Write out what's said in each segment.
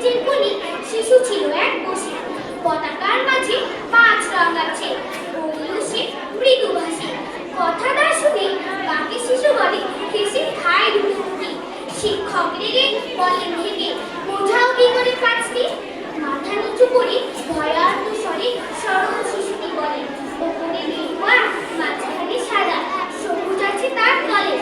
নিচের কোণে শিশু ছিল এক বসে, পতাকার মাঝে 5 রং আছে, বলল সে মৃদুভাষী। কথা না শুনে বাকি শিশু বলে হেসে খায় দুটো মুখি। শিক্ষক রেগে বলেন ভেঙে, বোঝাও কি করে কাজটি। মাথা নিচু করে ভয়ার্ত স্বরে সরল শিশুটি বলে, ওপরে গেরুয়া, মাঝখানে সাদা, সবুজ আছে তার তলে,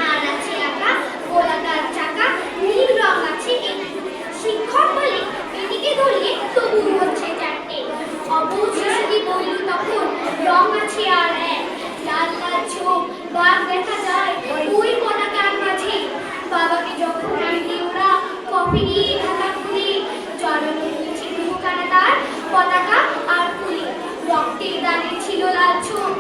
আর আছে আঁকা গোলাকার চাকা, নীল রং আছে একটু। শিক্ষক বলে এদিকে ধরলে তবু হচ্ছে 4টে। অবুঝ শিশুটি বলল তখন, রং আছে আর এক, লাল লাল চোখ, বাঘ দেখা যায় ওই পতাকার মাঝে। বাবাকে যখন আনতে ওরা কফি দিয়ে ঢাকা খুলে, জড়ানো হয়েছে দুখানা তার পতাকা আর ফুলে। রক্তের দাগে ছিল লাল চোখ,